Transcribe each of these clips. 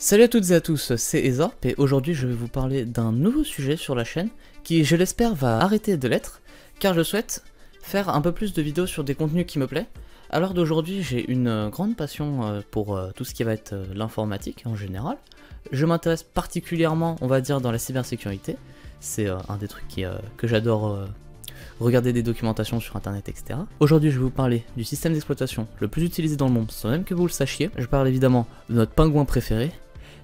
Salut à toutes et à tous, c'est Ezorp et aujourd'hui je vais vous parler d'un nouveau sujet sur la chaîne qui, je l'espère, va arrêter de l'être car je souhaite faire un peu plus de vidéos sur des contenus qui me plaisent. À l'heure d'aujourd'hui, j'ai une grande passion pour tout ce qui va être l'informatique en général. Je m'intéresse particulièrement, on va dire, dans la cybersécurité. C'est un des trucs que j'adore regarder des documentations sur internet, etc. Aujourd'hui, je vais vous parler du système d'exploitation le plus utilisé dans le monde, sans même que vous le sachiez. Je parle évidemment de notre pingouin préféré,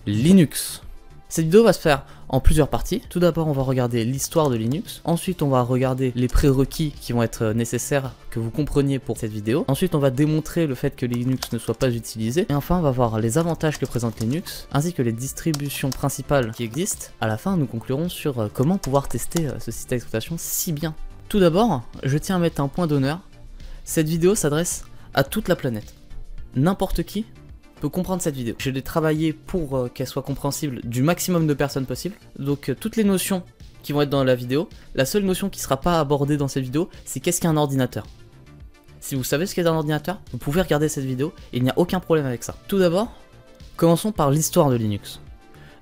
Linux. Cette vidéo va se faire en plusieurs parties. Tout d'abord, on va regarder l'histoire de Linux. Ensuite, on va regarder les prérequis qui vont être nécessaires que vous compreniez pour cette vidéo. Ensuite, on va démontrer le fait que Linux ne soit pas utilisé. Et enfin, on va voir les avantages que présente Linux, ainsi que les distributions principales qui existent. À la fin, nous conclurons sur comment pouvoir tester ce système d'exploitation si bien. Tout d'abord, je tiens à mettre un point d'honneur. Cette vidéo s'adresse à toute la planète. N'importe qui peut comprendre cette vidéo. Je l'ai travaillée pour qu'elle soit compréhensible du maximum de personnes possible. Donc toutes les notions qui vont être dans la vidéo, la seule notion qui ne sera pas abordée dans cette vidéo, c'est qu'est-ce qu'un ordinateur. Si vous savez ce qu'est un ordinateur, vous pouvez regarder cette vidéo et il n'y a aucun problème avec ça. Tout d'abord, commençons par l'histoire de Linux.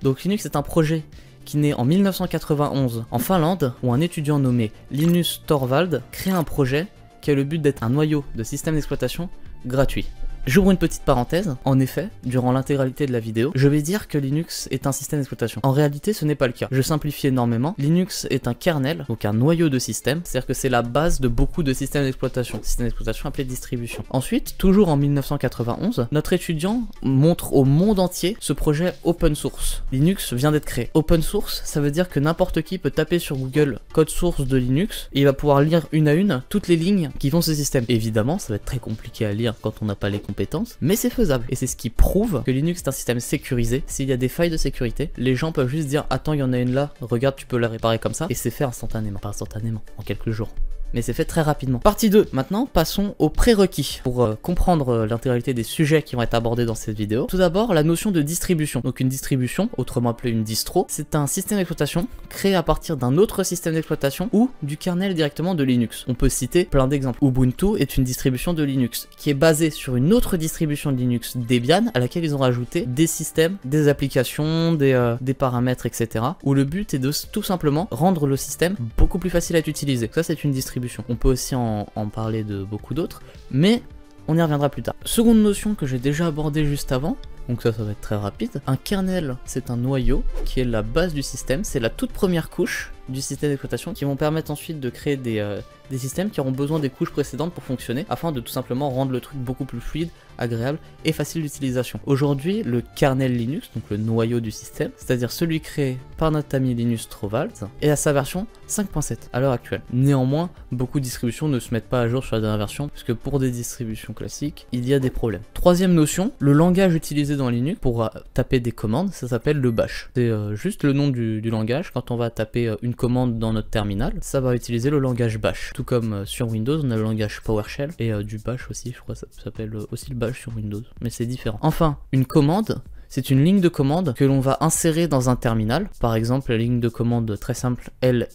Donc Linux est un projet qui naît en 1991 en Finlande, où un étudiant nommé Linus Torvald crée un projet qui a le but d'être un noyau de système d'exploitation gratuit. J'ouvre une petite parenthèse, en effet, durant l'intégralité de la vidéo, je vais dire que Linux est un système d'exploitation. En réalité, ce n'est pas le cas. Je simplifie énormément. Linux est un kernel, donc un noyau de système, c'est-à-dire que c'est la base de beaucoup de systèmes d'exploitation. Système d'exploitation appelé distribution. Ensuite, toujours en 1991, notre étudiant montre au monde entier ce projet open source. Linux vient d'être créé. Open source, ça veut dire que n'importe qui peut taper sur Google code source de Linux et il va pouvoir lire une à une toutes les lignes qui font ce système. Évidemment, ça va être très compliqué à lire quand on n'a pas les compétences, mais c'est faisable. Et c'est ce qui prouve que Linux est un système sécurisé. S'il y a des failles de sécurité, les gens peuvent juste dire attends, il y en a une là, regarde, tu peux la réparer comme ça, et c'est fait instantanément. Pas instantanément, en quelques jours, mais c'est fait très rapidement. Partie 2, maintenant passons aux prérequis pour comprendre l'intégralité des sujets qui vont être abordés dans cette vidéo. Tout d'abord, la notion de distribution. Donc une distribution, autrement appelée une distro, c'est un système d'exploitation créé à partir d'un autre système d'exploitation ou du kernel directement de Linux. On peut citer plein d'exemples. Ubuntu est une distribution de Linux qui est basée sur une autre distribution de Linux, Debian, à laquelle ils ont rajouté des systèmes, des applications, des paramètres, etc. Où le but est de tout simplement rendre le système beaucoup plus facile à être utilisé. Ça, c'est une distribution. On peut aussi en parler de beaucoup d'autres, mais on y reviendra plus tard. Seconde notion que j'ai déjà abordée juste avant, donc ça va être très rapide. Un kernel, c'est un noyau qui est la base du système, c'est la toute première couche du système d'exploitation qui vont permettre ensuite de créer des systèmes qui auront besoin des couches précédentes pour fonctionner, afin de tout simplement rendre le truc beaucoup plus fluide, agréable et facile d'utilisation. Aujourd'hui, le kernel Linux, donc le noyau du système, c'est-à-dire celui créé par notre ami Linus Torvald, est à sa version 5.7 à l'heure actuelle. Néanmoins, beaucoup de distributions ne se mettent pas à jour sur la dernière version, parce que pour des distributions classiques, il y a des problèmes. Troisième notion, le langage utilisé dans Linux pour taper des commandes, ça s'appelle le bash. C'est juste le nom du langage. Quand on va taper une commande dans notre terminal, ça va utiliser le langage bash. Tout comme sur Windows, on a le langage PowerShell et du bash aussi, je crois que ça s'appelle aussi le bash sur Windows, mais c'est différent. Enfin, une commande, c'est une ligne de commande que l'on va insérer dans un terminal. Par exemple, la ligne de commande très simple ls,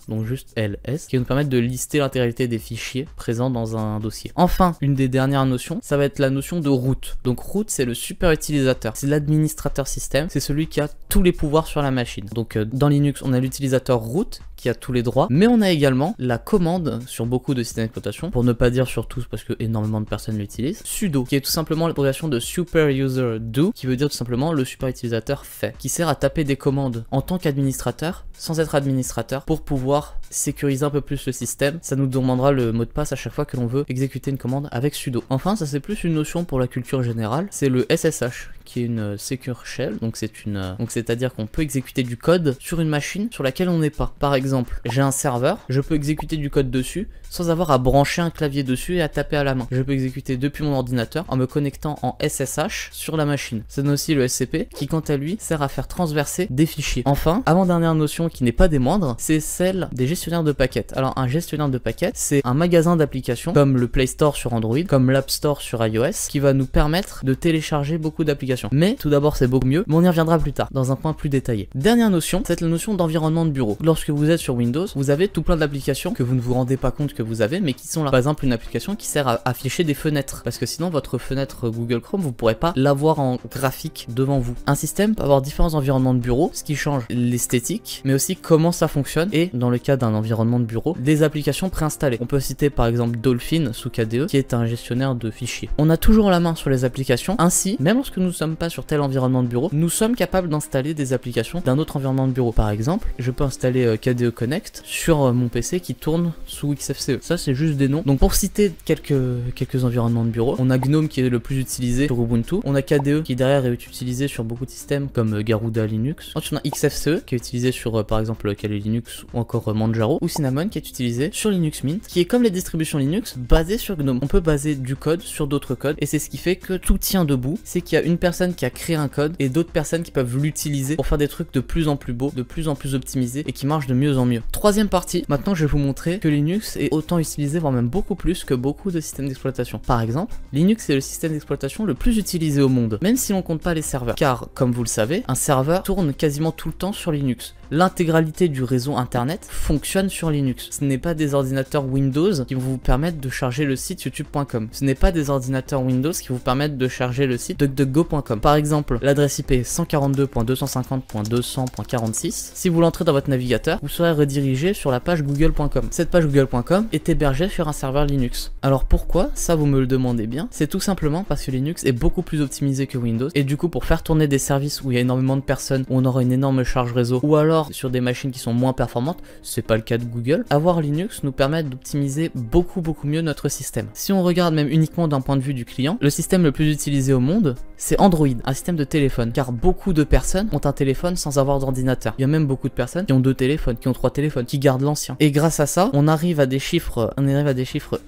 donc juste ls, qui va nous permettre de lister l'intégralité des fichiers présents dans un dossier. Enfin, une des dernières notions, ça va être la notion de root. Donc root, c'est le super utilisateur, c'est l'administrateur système, c'est celui qui a tous les pouvoirs sur la machine. Donc dans Linux, on a l'utilisateur root qui a tous les droits, mais on a également la commande sur beaucoup de systèmes d'exploitation, pour ne pas dire sur tous parce que énormément de personnes l'utilisent, sudo, qui est tout simplement l'abréviation de super user do, qui veut dire tout simplement le super utilisateur fait, qui sert à taper des commandes en tant qu'administrateur, sans être administrateur, pour pouvoir sécuriser un peu plus le système. Ça nous demandera le mot de passe à chaque fois que l'on veut exécuter une commande avec sudo. Enfin, ça c'est plus une notion pour la culture générale, c'est le SSH, qui est une secure shell, donc c'est-à-dire qu'on peut exécuter du code sur une machine sur laquelle on n'est pas. Par exemple, j'ai un serveur, je peux exécuter du code dessus sans avoir à brancher un clavier dessus et à taper à la main. Je peux exécuter depuis mon ordinateur en me connectant en SSH sur la machine. Ça donne aussi le SCP qui, quant à lui, sert à faire transverser des fichiers. Enfin, avant-dernière notion qui n'est pas des moindres, c'est celle des gestionnaire de paquets. Alors un gestionnaire de paquets, c'est un magasin d'applications comme le Play Store sur Android, comme l'App Store sur iOS, qui va nous permettre de télécharger beaucoup d'applications. Mais tout d'abord c'est beaucoup mieux, mais on y reviendra plus tard, dans un point plus détaillé. Dernière notion, c'est la notion d'environnement de bureau. Lorsque vous êtes sur Windows, vous avez tout plein d'applications que vous ne vous rendez pas compte que vous avez, mais qui sont là. Par exemple, une application qui sert à afficher des fenêtres, parce que sinon votre fenêtre Google Chrome, vous pourrez pas l'avoir en graphique devant vous. Un système peut avoir différents environnements de bureau, ce qui change l'esthétique, mais aussi comment ça fonctionne, et dans le cas d'un environnement de bureau, des applications préinstallées. On peut citer par exemple Dolphin sous KDE, qui est un gestionnaire de fichiers. On a toujours la main sur les applications, ainsi, même lorsque nous ne sommes pas sur tel environnement de bureau, nous sommes capables d'installer des applications d'un autre environnement de bureau. Par exemple, je peux installer KDE Connect sur mon PC qui tourne sous XFCE. Ça, c'est juste des noms. Donc pour citer quelques environnements de bureau, on a GNOME qui est le plus utilisé sur Ubuntu, on a KDE qui derrière est utilisé sur beaucoup de systèmes comme Garuda Linux. Ensuite on a XFCE qui est utilisé sur par exemple Kali Linux ou encore Manjaro, ou Cinnamon qui est utilisé sur Linux Mint, qui est comme les distributions Linux basées sur GNOME. On peut baser du code sur d'autres codes, et c'est ce qui fait que tout tient debout. C'est qu'il y a une personne qui a créé un code et d'autres personnes qui peuvent l'utiliser pour faire des trucs de plus en plus beaux, de plus en plus optimisés et qui marchent de mieux en mieux. Troisième partie, maintenant je vais vous montrer que Linux est autant utilisé, voire même beaucoup plus que beaucoup de systèmes d'exploitation. Par exemple, Linux est le système d'exploitation le plus utilisé au monde, même si l'on compte pas les serveurs, car comme vous le savez, un serveur tourne quasiment tout le temps sur Linux. L'intégralité du réseau internet fonctionne sur Linux. Ce n'est pas des ordinateurs Windows qui vont vous permettre de charger le site youtube.com. Ce n'est pas des ordinateurs Windows qui vous permettent de charger le site duckduckgo.com. Par exemple, l'adresse IP 142.250.200.46. Si vous l'entrez dans votre navigateur, vous serez redirigé sur la page google.com. Cette page google.com est hébergée sur un serveur Linux. Alors pourquoi? Ça vous me le demandez bien. C'est tout simplement parce que Linux est beaucoup plus optimisé que Windows, et du coup pour faire tourner des services où il y a énormément de personnes, où on aura une énorme charge réseau, ou alors sur des machines qui sont moins performantes, c'est pas le cas de Google, avoir Linux nous permet d'optimiser beaucoup mieux notre système. Si on regarde même uniquement d'un point de vue du client, le système le plus utilisé au monde, c'est Android, un système de téléphone, car beaucoup de personnes ont un téléphone sans avoir d'ordinateur. Il y a même beaucoup de personnes qui ont 2 téléphones, qui ont 3 téléphones, qui gardent l'ancien. Et grâce à ça, on arrive à des chiffres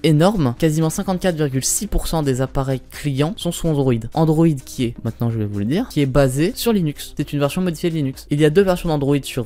énormes. Quasiment 54,6% des appareils clients sont sous Android. Android qui est, maintenant je vais vous le dire, qui est basé sur Linux. C'est une version modifiée de Linux. Il y a 2 versions d'Android sur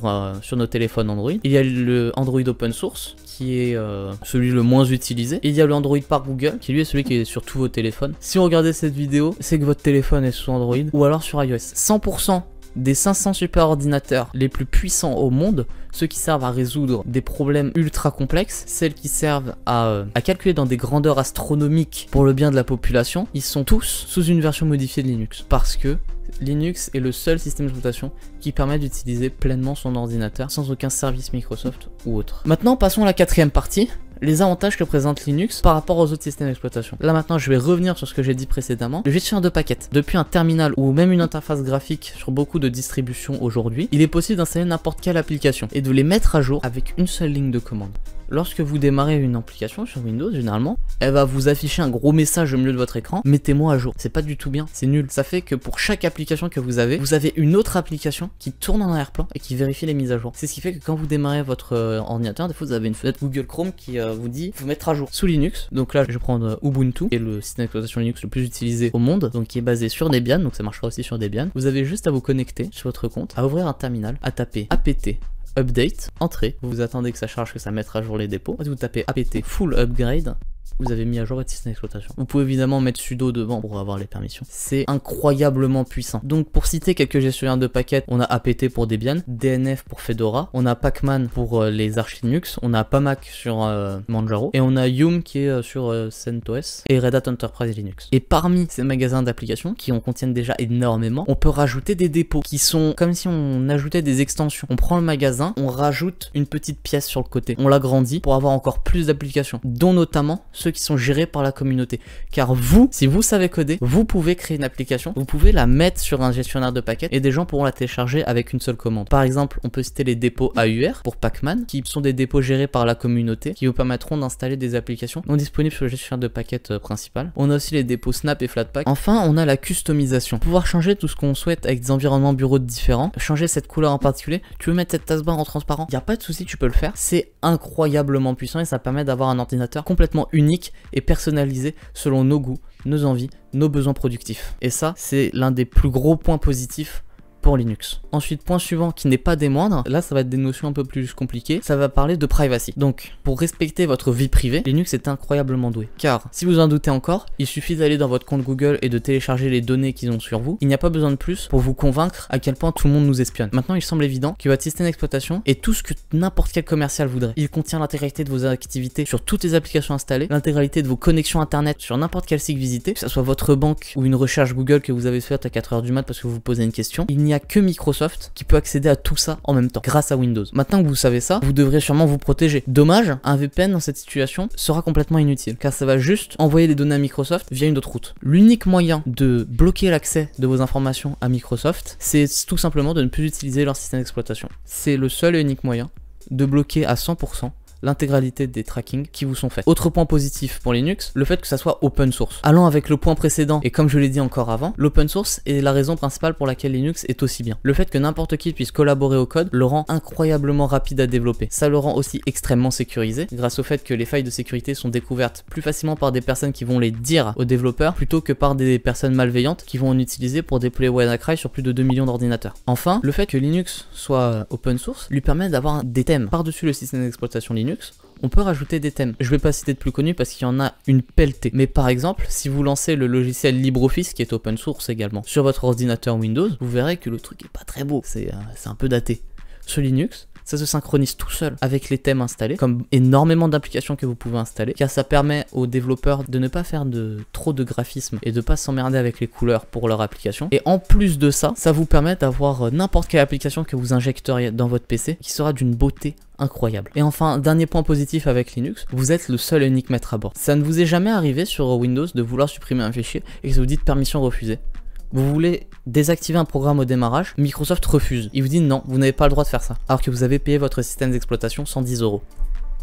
nos téléphones Android. Il y a le Android open source, qui est celui le moins utilisé. Et il y a le Android par Google, qui lui est celui qui est sur tous vos téléphones. Si vous regardez cette vidéo, c'est que votre téléphone est sous Android, ou alors sur iOS. 100% des 500 super ordinateurs les plus puissants au monde, ceux qui servent à résoudre des problèmes ultra complexes, celles qui servent à calculer dans des grandeurs astronomiques pour le bien de la population, ils sont tous sous une version modifiée de Linux, parce que Linux est le seul système d'exploitation qui permet d'utiliser pleinement son ordinateur sans aucun service Microsoft ou autre. Maintenant, passons à la 4e partie, les avantages que présente Linux par rapport aux autres systèmes d'exploitation. Là maintenant, je vais revenir sur ce que j'ai dit précédemment. Le gestionnaire de paquets. Depuis un terminal ou même une interface graphique sur beaucoup de distributions aujourd'hui, il est possible d'installer n'importe quelle application et de les mettre à jour avec une seule ligne de commande. Lorsque vous démarrez une application sur Windows, généralement, elle va vous afficher un gros message au milieu de votre écran, mettez-moi à jour. C'est pas du tout bien, c'est nul. Ça fait que pour chaque application que vous avez une autre application qui tourne en arrière-plan et qui vérifie les mises à jour. C'est ce qui fait que quand vous démarrez votre ordinateur, des fois vous avez une fenêtre Google Chrome qui vous dit vous mettre à jour sous Linux. Donc là, je vais prendre Ubuntu, qui est le système d'exploitation Linux le plus utilisé au monde, donc qui est basé sur Debian, donc ça marchera aussi sur Debian. Vous avez juste à vous connecter sur votre compte, à ouvrir un terminal, à taper apt update, entrée, vous attendez que ça charge, que ça mette à jour les dépôts, vous tapez apt full upgrade, vous avez mis à jour votre système d'exploitation. Vous pouvez évidemment mettre sudo devant pour avoir les permissions. C'est incroyablement puissant. Donc pour citer quelques gestionnaires de paquets, on a apt pour Debian, DNF pour Fedora, on a Pacman pour les arch Linux, on a Pamac sur Manjaro, et on a Yum qui est sur CentOS et Red Hat Enterprise Linux. Et parmi ces magasins d'applications, qui en contiennent déjà énormément, on peut rajouter des dépôts qui sont comme si on ajoutait des extensions. On prend le magasin, on rajoute une petite pièce sur le côté, on l'agrandit pour avoir encore plus d'applications, dont notamment ceux qui sont gérés par la communauté. Car vous, si vous savez coder, vous pouvez créer une application, vous pouvez la mettre sur un gestionnaire de paquets et des gens pourront la télécharger avec une seule commande. Par exemple, on peut citer les dépôts AUR pour Pacman, qui sont des dépôts gérés par la communauté, qui vous permettront d'installer des applications non disponibles sur le gestionnaire de paquets principal. On a aussi les dépôts Snap et Flatpak. Enfin, on a la customisation. Pouvoir changer tout ce qu'on souhaite avec des environnements bureaux différents, changer cette couleur en particulier, tu veux mettre cette taskbar en transparent, il n'y a pas de souci, tu peux le faire. C'est incroyablement puissant et ça permet d'avoir un ordinateur complètement unique et personnalisé selon nos goûts, nos envies, nos besoins productifs. Et ça, c'est l'un des plus gros points positifs pour Linux. Ensuite, point suivant qui n'est pas des moindres, là ça va être des notions un peu plus compliquées, ça va parler de privacy. Donc, pour respecter votre vie privée, Linux est incroyablement doué. Car, si vous en doutez encore, il suffit d'aller dans votre compte Google et de télécharger les données qu'ils ont sur vous. Il n'y a pas besoin de plus pour vous convaincre à quel point tout le monde nous espionne. Maintenant, il semble évident que votre système d'exploitation est tout ce que n'importe quel commercial voudrait. Il contient l'intégralité de vos activités sur toutes les applications installées, l'intégralité de vos connexions internet sur n'importe quel site visité, que ce soit votre banque ou une recherche Google que vous avez faite à 4h du mat parce que vous vous posez une question. Il n'y a que Microsoft qui peut accéder à tout ça en même temps, grâce à Windows. Maintenant que vous savez ça, vous devrez sûrement vous protéger. Dommage, un VPN dans cette situation sera complètement inutile, car ça va juste envoyer les données à Microsoft via une autre route. L'unique moyen de bloquer l'accès de vos informations à Microsoft, c'est tout simplement de ne plus utiliser leur système d'exploitation. C'est le seul et unique moyen de bloquer à 100% l'intégralité des trackings qui vous sont faits. Autre point positif pour Linux, le fait que ça soit open source. Allant avec le point précédent, et comme je l'ai dit encore avant, l'open source est la raison principale pour laquelle Linux est aussi bien. Le fait que n'importe qui puisse collaborer au code le rend incroyablement rapide à développer. Ça le rend aussi extrêmement sécurisé, grâce au fait que les failles de sécurité sont découvertes plus facilement par des personnes qui vont les dire aux développeurs, plutôt que par des personnes malveillantes qui vont en utiliser pour déployer WannaCry sur plus de 2 millions d'ordinateurs. Enfin, le fait que Linux soit open source lui permet d'avoir des thèmes par-dessus le système d'exploitation Linux. On peut rajouter des thèmes. Je vais pas citer de plus connus parce qu'il y en a une pelletée. Mais par exemple, si vous lancez le logiciel LibreOffice qui est open source également sur votre ordinateur Windows, vous verrez que le truc est pas très beau. C'est un peu daté. Sur Linux, ça se synchronise tout seul avec les thèmes installés, comme énormément d'applications que vous pouvez installer, car ça permet aux développeurs de ne pas faire trop de graphisme et de pas s'emmerder avec les couleurs pour leur application. Et en plus de ça, ça vous permet d'avoir n'importe quelle application que vous injecteriez dans votre PC qui sera d'une beauté incroyable. Et enfin, dernier point positif avec Linux, vous êtes le seul et unique maître à bord. Ça ne vous est jamais arrivé sur Windows de vouloir supprimer un fichier et que ça vous dit permission refusée. Vous voulez désactiver un programme au démarrage, Microsoft refuse. Il vous dit non, vous n'avez pas le droit de faire ça. Alors que vous avez payé votre système d'exploitation 110 €.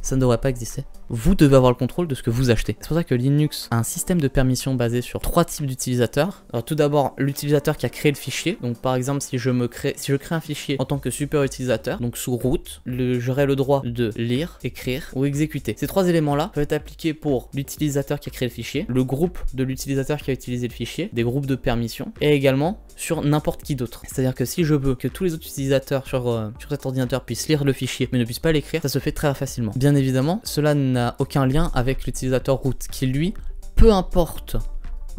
Ça ne devrait pas exister. Vous devez avoir le contrôle de ce que vous achetez. C'est pour ça que Linux a un système de permission basé sur 3 types d'utilisateurs. Alors tout d'abord, l'utilisateur qui a créé le fichier. Donc par exemple, si je crée un fichier en tant que super utilisateur, donc sous root, j'aurai le droit de lire, écrire ou exécuter. Ces 3 éléments-là peuvent être appliqués pour l'utilisateur qui a créé le fichier, le groupe de l'utilisateur qui a utilisé le fichier, des groupes de permission, et également sur n'importe qui d'autre. C'est-à-dire que si je veux que tous les autres utilisateurs sur cet ordinateur puissent lire le fichier mais ne puissent pas l'écrire, ça se fait très facilement. Bien évidemment, cela n'a aucun lien avec l'utilisateur root qui lui, peu importe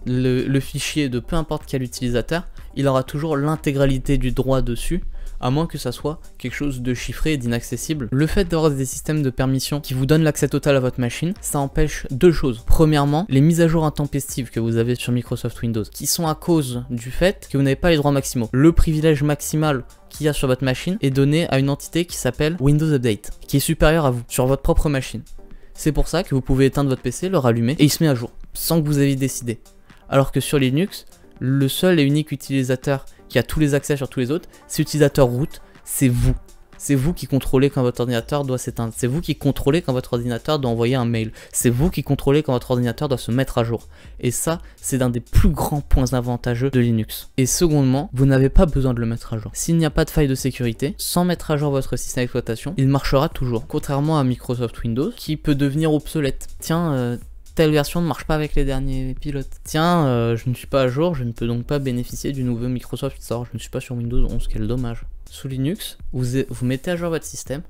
le fichier de peu importe quel utilisateur, il aura toujours l'intégralité du droit dessus, à moins que ça soit quelque chose de chiffré et d'inaccessible. Le fait d'avoir des systèmes de permission qui vous donnent l'accès total à votre machine, ça empêche 2 choses. Premièrement, les mises à jour intempestives que vous avez sur Microsoft Windows, qui sont à cause du fait que vous n'avez pas les droits maximaux. Le privilège maximal qu'il y a sur votre machine est donné à une entité qui s'appelle Windows Update, qui est supérieure à vous, sur votre propre machine. C'est pour ça que vous pouvez éteindre votre PC, le rallumer, et il se met à jour, sans que vous ayez décidé. Alors que sur Linux, le seul et unique utilisateur qui a tous les accès sur tous les autres, c'est l'utilisateur root, c'est vous. C'est vous qui contrôlez quand votre ordinateur doit s'éteindre. C'est vous qui contrôlez quand votre ordinateur doit envoyer un mail. C'est vous qui contrôlez quand votre ordinateur doit se mettre à jour. Et ça, c'est l'un des plus grands points avantageux de Linux. Et secondement, vous n'avez pas besoin de le mettre à jour. S'il n'y a pas de faille de sécurité, sans mettre à jour votre système d'exploitation, il marchera toujours. Contrairement à Microsoft Windows, qui peut devenir obsolète. Tiens, telle version ne marche pas avec les derniers pilotes. Tiens, je ne suis pas à jour, je ne peux donc pas bénéficier du nouveau Microsoft Store. Je ne suis pas sur Windows 11, quel dommage. Sous Linux, vous mettez à jour votre système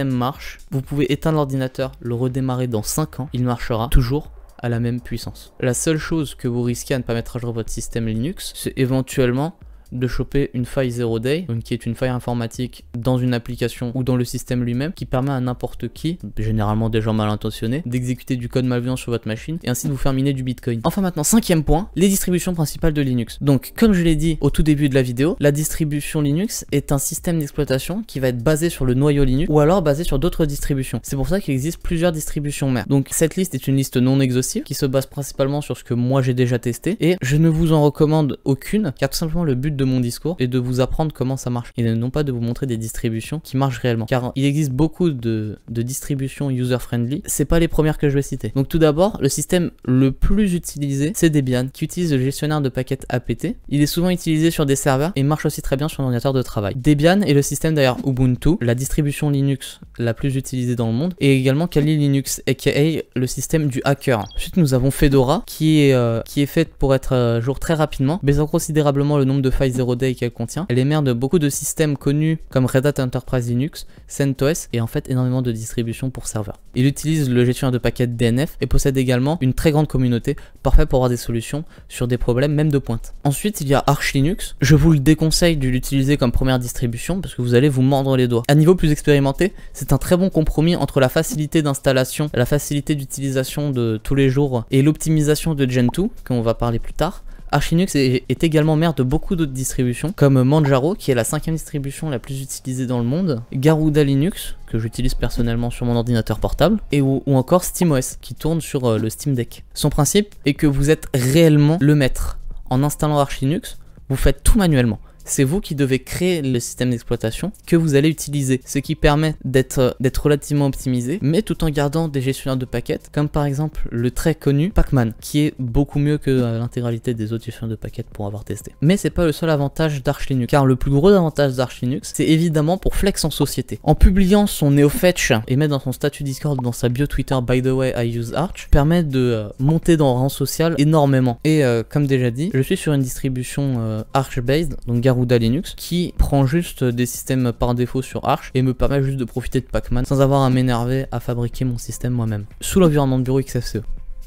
marche, vous pouvez éteindre l'ordinateur, le redémarrer dans 5 ans, il marchera toujours à la même puissance. La seule chose que vous risquez à ne pas mettre à jour votre système Linux, c'est éventuellement de choper une faille 0 day, donc qui est une faille informatique dans une application ou dans le système lui-même, qui permet à n'importe qui, généralement des gens mal intentionnés, d'exécuter du code malveillant sur votre machine et ainsi de vous faire miner du bitcoin. Enfin maintenant, 5e point, les distributions principales de Linux. Donc comme je l'ai dit au tout début de la vidéo, la distribution Linux est un système d'exploitation qui va être basé sur le noyau Linux ou alors basé sur d'autres distributions. C'est pour ça qu'il existe plusieurs distributions mères. Donc cette liste est une liste non exhaustive qui se base principalement sur ce que moi j'ai déjà testé et je ne vous en recommande aucune car tout simplement le but de mon discours est de vous apprendre comment ça marche et non pas de vous montrer des distributions qui marchent réellement, car il existe beaucoup de distributions user-friendly, c'est pas les premières que je vais citer. Donc tout d'abord, le système le plus utilisé, c'est Debian, qui utilise le gestionnaire de paquets apt. Il est souvent utilisé sur des serveurs et marche aussi très bien sur un ordinateur de travail. Debian est le système derrière Ubuntu, la distribution Linux la plus utilisée dans le monde, et également Kali Linux, aka le système du hacker. Ensuite nous avons Fedora, qui est faite pour être à jour très rapidement, baissant considérablement le nombre de failles Zero Day qu'elle contient. Elle est mère de beaucoup de systèmes connus comme Red Hat Enterprise Linux, CentOS et en fait énormément de distributions pour serveurs. Il utilise le gestionnaire de paquets DNF et possède également une très grande communauté, parfait pour avoir des solutions sur des problèmes même de pointe. Ensuite, il y a Arch Linux. Je vous le déconseille de l'utiliser comme première distribution parce que vous allez vous mordre les doigts. À niveau plus expérimenté, c'est un très bon compromis entre la facilité d'installation, la facilité d'utilisation de tous les jours et l'optimisation de Gentoo, qu'on va parler plus tard. Arch Linux est également mère de beaucoup d'autres distributions, comme Manjaro, qui est la 5e distribution la plus utilisée dans le monde, Garuda Linux, que j'utilise personnellement sur mon ordinateur portable, ou encore SteamOS, qui tourne sur le Steam Deck. Son principe est que vous êtes réellement le maître. En installant Arch Linux, vous faites tout manuellement. C'est vous qui devez créer le système d'exploitation que vous allez utiliser, ce qui permet d'être relativement optimisé, mais tout en gardant des gestionnaires de paquets, comme par exemple le très connu Pacman, qui est beaucoup mieux que l'intégralité des autres gestionnaires de paquets pour avoir testé. Mais c'est pas le seul avantage d'Arch Linux, car le plus gros avantage d'Arch Linux, c'est évidemment pour flex en société. En publiant son NeoFetch et mettre dans son statut Discord, dans sa bio Twitter, by the way, I use Arch, permet de monter dans le rang social énormément. Et comme déjà dit, je suis sur une distribution Arch-based, donc Garuda Linux, qui prend juste des systèmes par défaut sur Arch et me permet juste de profiter de Pacman sans avoir à m'énerver à fabriquer mon système moi-même, sous l'environnement de bureau XFCE.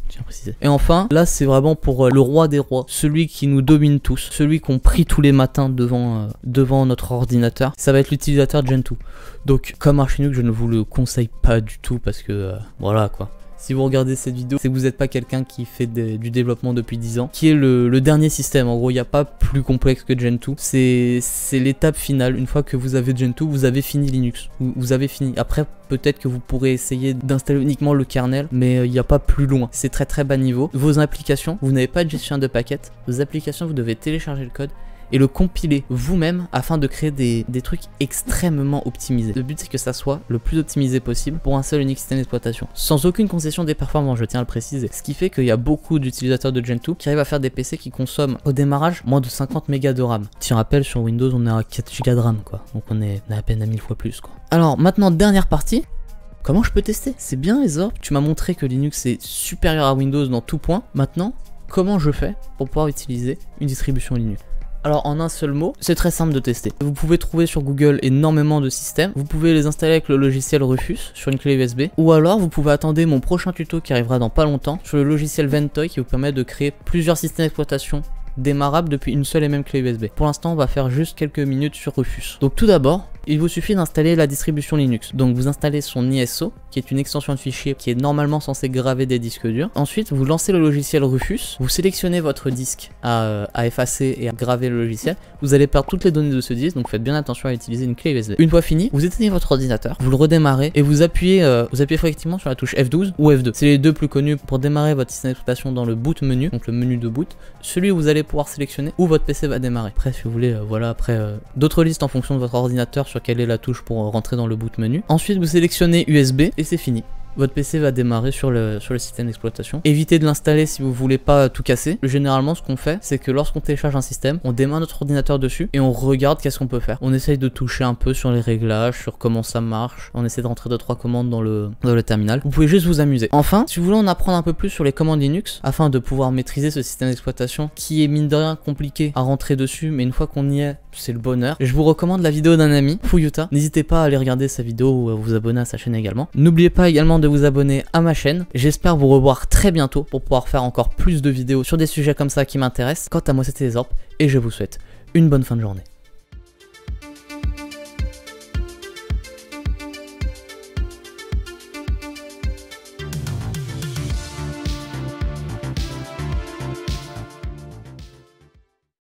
Tiens à préciser. Et enfin, là c'est vraiment pour le roi des rois, celui qui nous domine tous, celui qu'on prie tous les matins devant notre ordinateur, ça va être l'utilisateur Gentoo. Donc comme Arch Linux, je ne vous le conseille pas du tout parce que voilà quoi. Si vous regardez cette vidéo, c'est que vous n'êtes pas quelqu'un qui fait du développement depuis 10 ans, qui est le dernier système. En gros, il n'y a pas plus complexe que Gentoo. C'est l'étape finale. Une fois que vous avez Gentoo, vous avez fini Linux. Vous avez fini. Après, peut-être que vous pourrez essayer d'installer uniquement le kernel, mais il n'y a pas plus loin. C'est très très bas niveau. Vos applications, vous n'avez pas de gestionnaire de paquets. Vos applications, vous devez télécharger le code et le compiler vous-même afin de créer des trucs extrêmement optimisés. Le but c'est que ça soit le plus optimisé possible pour un seul et unique système d'exploitation, sans aucune concession des performances, je tiens à le préciser. Ce qui fait qu'il y a beaucoup d'utilisateurs de Gentoo qui arrivent à faire des PC qui consomment au démarrage moins de 50 mégas de RAM. Petit rappel, sur Windows on est à 4 Go de RAM quoi, donc on est à peine à 1000 fois plus quoi. Alors maintenant, dernière partie. Comment je peux tester? C'est bien Ezor, tu m'as montré que Linux est supérieur à Windows dans tout point. Maintenant, comment je fais pour pouvoir utiliser une distribution Linux? Alors en un seul mot, c'est très simple de tester. Vous pouvez trouver sur Google énormément de systèmes. Vous pouvez les installer avec le logiciel Rufus sur une clé USB. Ou alors vous pouvez attendre mon prochain tuto qui arrivera dans pas longtemps sur le logiciel Ventoy qui vous permet de créer plusieurs systèmes d'exploitation démarrables depuis une seule et même clé USB. Pour l'instant, on va faire juste quelques minutes sur Rufus. Donc tout d'abord, il vous suffit d'installer la distribution Linux. Donc vous installez son ISO, qui est une extension de fichier qui est normalement censée graver des disques durs. Ensuite, vous lancez le logiciel Rufus, vous sélectionnez votre disque à effacer et à graver le logiciel. Vous allez perdre toutes les données de ce disque, donc faites bien attention à utiliser une clé USB. Une fois fini, vous éteignez votre ordinateur, vous le redémarrez et vous appuyez effectivement sur la touche F12 ou F2. C'est les deux plus connus pour démarrer votre système d'exploitation dans le boot menu, donc le menu de boot, celui où vous allez pouvoir sélectionner où votre PC va démarrer. Après, si vous voulez, voilà, après d'autres listes en fonction de votre ordinateur sur quelle est la touche pour rentrer dans le boot menu. Ensuite, vous sélectionnez USB et c'est fini. Votre PC va démarrer sur le système d'exploitation. Évitez de l'installer si vous voulez pas tout casser. Généralement, ce qu'on fait, c'est que lorsqu'on télécharge un système, on démarre notre ordinateur dessus et on regarde qu'est-ce qu'on peut faire. On essaye de toucher un peu sur les réglages, sur comment ça marche. On essaie de rentrer 2-3 commandes dans le terminal. Vous pouvez juste vous amuser. Enfin, si vous voulez en apprendre un peu plus sur les commandes Linux, afin de pouvoir maîtriser ce système d'exploitation qui est mine de rien compliqué à rentrer dessus, mais une fois qu'on y est, c'est le bonheur. Je vous recommande la vidéo d'un ami, Fuyuta. N'hésitez pas à aller regarder sa vidéo ou à vous abonner à sa chaîne également. N'oubliez pas également de vous abonner à ma chaîne. J'espère vous revoir très bientôt pour pouvoir faire encore plus de vidéos sur des sujets comme ça qui m'intéressent. Quant à moi, c'était Ezorp et je vous souhaite une bonne fin de journée.